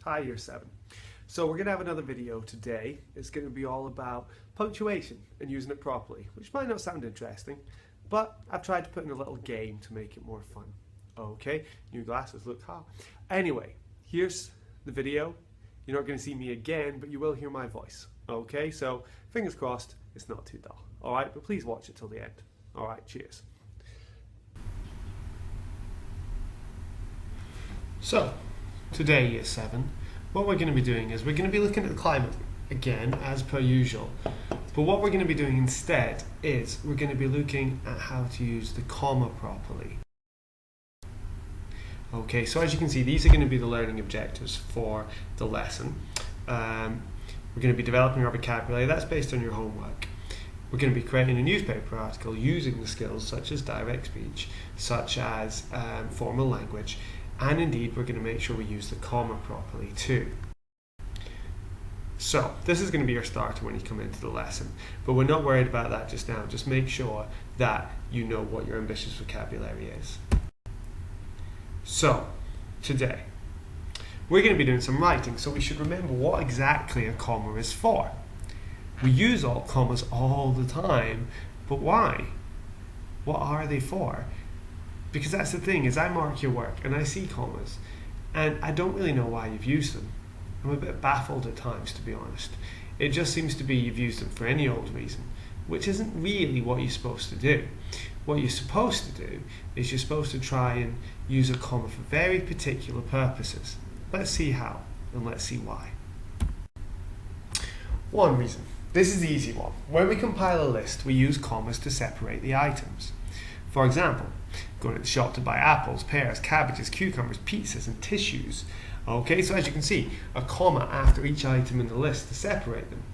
Hi, Year 7. So we're going to have another video today. It's going to be all about punctuation and using it properly, which might not sound interesting, but I've tried to put in a little game to make it more fun. Okay, new glasses, look hot. Anyway, here's the video. You're not going to see me again, but you will hear my voice. Okay, so fingers crossed it's not too dull. Alright, but please watch it till the end. Alright, cheers. So, today, Year 7, what we're going to be doing is we're going to be looking at the climate again, as per usual. But what we're going to be doing instead is we're going to be looking at how to use the comma properly. Okay, so as you can see, these are going to be the learning objectives for the lesson. We're going to be developing our vocabulary. That's based on your homework. We're going to be creating a newspaper article using the skills such as direct speech, such as formal language, and indeed we're going to make sure we use the comma properly too. So this is going to be your starter when you come into the lesson, but we're not worried about that just now. Just make sure that you know what your ambitious vocabulary is. So today we're going to be doing some writing, so we should remember what exactly a comma is for. We use all commas all the time, but why? What are they for? Because that's the thing, is I mark your work and I see commas and I don't really know why you've used them. I'm a bit baffled at times, to be honest. It just seems to be you've used them for any old reason, which isn't really what you're supposed to do. What you're supposed to do is you're supposed to try and use a comma for very particular purposes. Let's see how and let's see why. One reason. This is the easy one. When we compile a list, we use commas to separate the items. For example, going to the shop to buy apples, pears, cabbages, cucumbers, pizzas and tissues. Okay, so as you can see, a comma after each item in the list to separate them.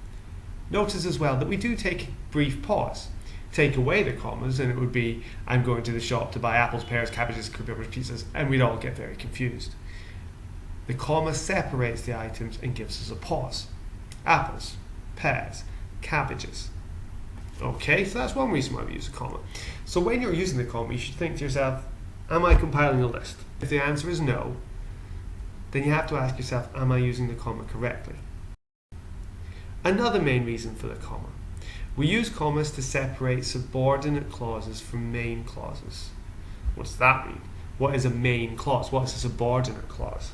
Notice as well that we do take a brief pause. Take away the commas and it would be, I'm going to the shop to buy apples, pears, cabbages, cucumbers, pizzas, and we'd all get very confused. The comma separates the items and gives us a pause. Apples, pears, cabbages. Okay, so that's one reason why we use a comma. So when you're using the comma, you should think to yourself, am I compiling a list? If the answer is no, then you have to ask yourself, am I using the comma correctly? Another main reason for the comma. We use commas to separate subordinate clauses from main clauses. What does that mean? What is a main clause? What is a subordinate clause?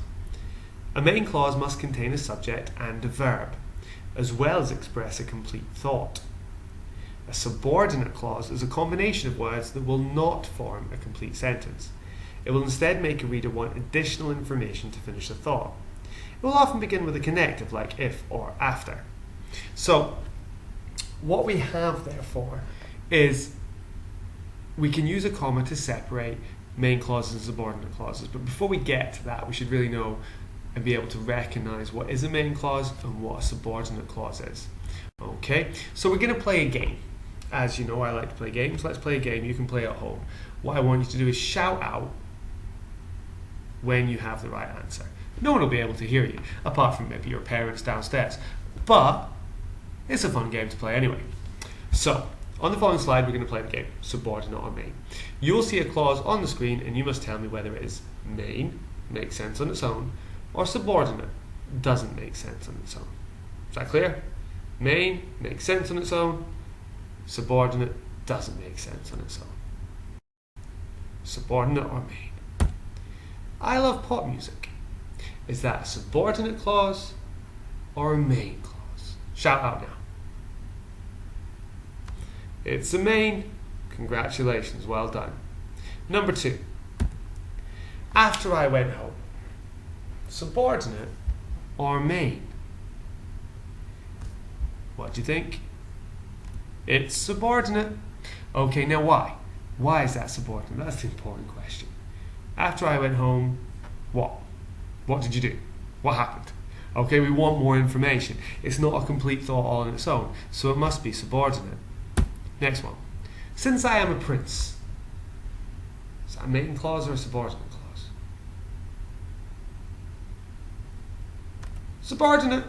A main clause must contain a subject and a verb, as well as express a complete thought. A subordinate clause is a combination of words that will not form a complete sentence. It will instead make a reader want additional information to finish a thought. It will often begin with a connective like if or after. So, what we have therefore is we can use a comma to separate main clauses and subordinate clauses. But before we get to that, we should really know and be able to recognize what is a main clause and what a subordinate clause is. Okay, so we're going to play a game. As you know, I like to play games. Let's play a game. You can play at home. What I want you to do is shout out when you have the right answer. No one will be able to hear you, apart from maybe your parents downstairs. But it's a fun game to play anyway. So, on the following slide, we're going to play the game, subordinate or main. You will see a clause on the screen, and you must tell me whether it is main, makes sense on its own, or subordinate, doesn't make sense on its own. Is that clear? Main makes sense on its own, subordinate doesn't make sense on its own. Subordinate or main. I love pop music. Is that a subordinate clause or a main clause? Shout out now. It's a main. Congratulations, well done. Number 2. After I went home. Subordinate or main? What do you think? It's subordinate. Okay, now why? Why is that subordinate? That's the important question. After I went home, what? What did you do? What happened? Okay, we want more information. It's not a complete thought all on its own, so it must be subordinate. Next one. Since I am a prince. Is that a main clause or a subordinate clause? Subordinate.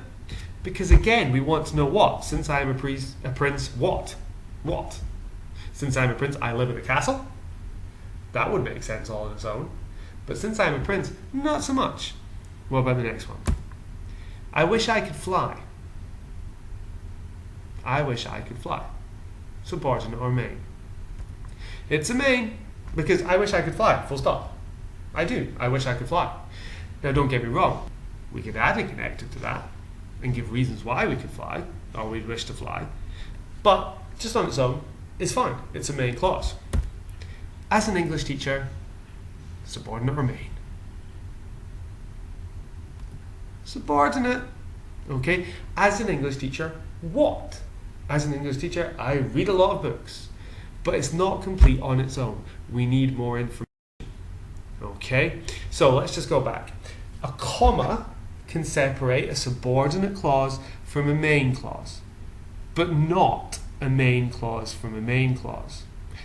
Because again, we want to know what. Since I am a prince, what? What? Since I'm a prince, I live in a castle? That would make sense all on its own. But since I'm a prince, not so much. What about the next one? I wish I could fly. I wish I could fly. Subordinate or main? It's a main because I wish I could fly, full stop. I do. I wish I could fly. Now don't get me wrong. We could add a connective to that and give reasons why we could fly or we'd wish to fly. But just on its own, it's fine. It's a main clause. As an English teacher, subordinate or main? Subordinate. Okay. As an English teacher, what? As an English teacher, I read a lot of books, but it's not complete on its own. We need more information. Okay, so let's just go back. A comma can separate a subordinate clause from a main clause, but not a main clause from a main clause.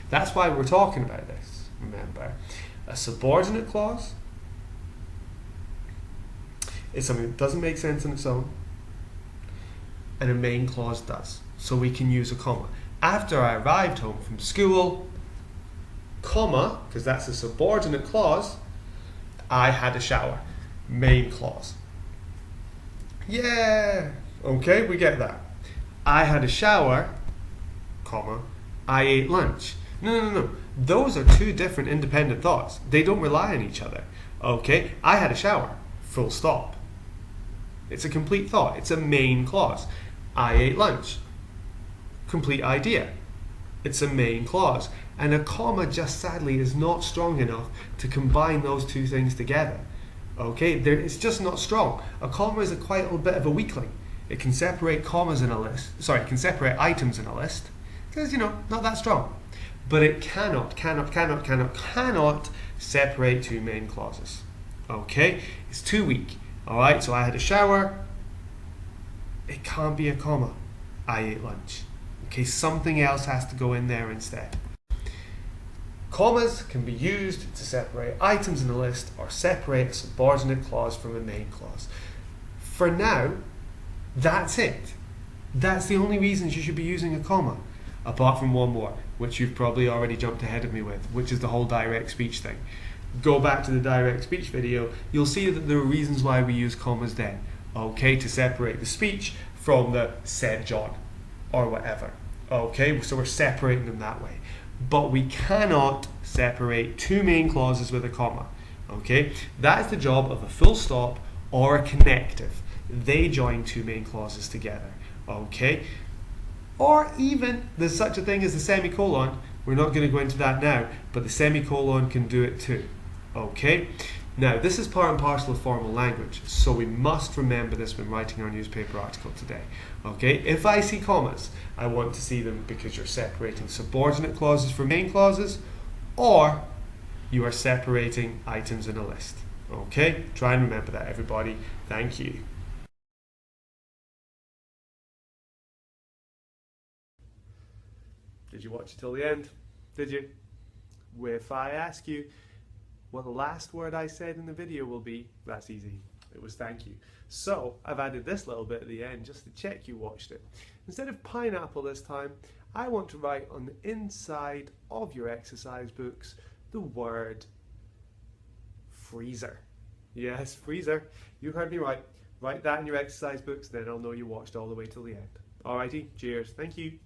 That's why we're talking about this, remember. A subordinate clause is something that doesn't make sense on its own, and a main clause does. So we can use a comma. After I arrived home from school, comma, because that's a subordinate clause, I had a shower. Main clause. Yeah! Okay, we get that. I had a shower, comma, I ate lunch. No. Those are two different independent thoughts. They don't rely on each other. Okay, I had a shower, full stop. It's a complete thought. It's a main clause. I ate lunch. Complete idea. It's a main clause. And a comma just sadly is not strong enough to combine those two things together. Okay, it's just not strong. A comma is quite a little bit of a weakling. It can separate commas in a list. Sorry, it can separate items in a list. Because, not that strong. But it cannot separate two main clauses. Okay, it's too weak. Alright, so I had a shower. It can't be a comma. I ate lunch. Okay, something else has to go in there instead. Commas can be used to separate items in a list or separate a subordinate clause from a main clause. For now, that's it. That's the only reasons you should be using a comma, apart from one more, which you've probably already jumped ahead of me with, which is the whole direct speech thing. Go back to the direct speech video, you'll see that there are reasons why we use commas then. Okay, to separate the speech from the said John or whatever. Okay, so we're separating them that way. But we cannot separate two main clauses with a comma. Okay, that is the job of a full stop or a connective. They join two main clauses together. Okay, or even there's such a thing as the semicolon. We're not going to go into that now, but the semicolon can do it too. Okay, now this is part and parcel of formal language, so we must remember this when writing our newspaper article today. Okay, if I see commas, I want to see them because you're separating subordinate clauses from main clauses, or you are separating items in a list. Okay, try and remember that, everybody. Thank you. Did you watch it till the end? Did you? If I ask you what the last word I said in the video will be, that's easy. It was thank you. So I've added this little bit at the end just to check you watched it. Instead of pineapple this time, I want to write on the inside of your exercise books the word freezer. Yes, freezer. You heard me right. Write that in your exercise books, then I'll know you watched all the way till the end. Alrighty, cheers. Thank you.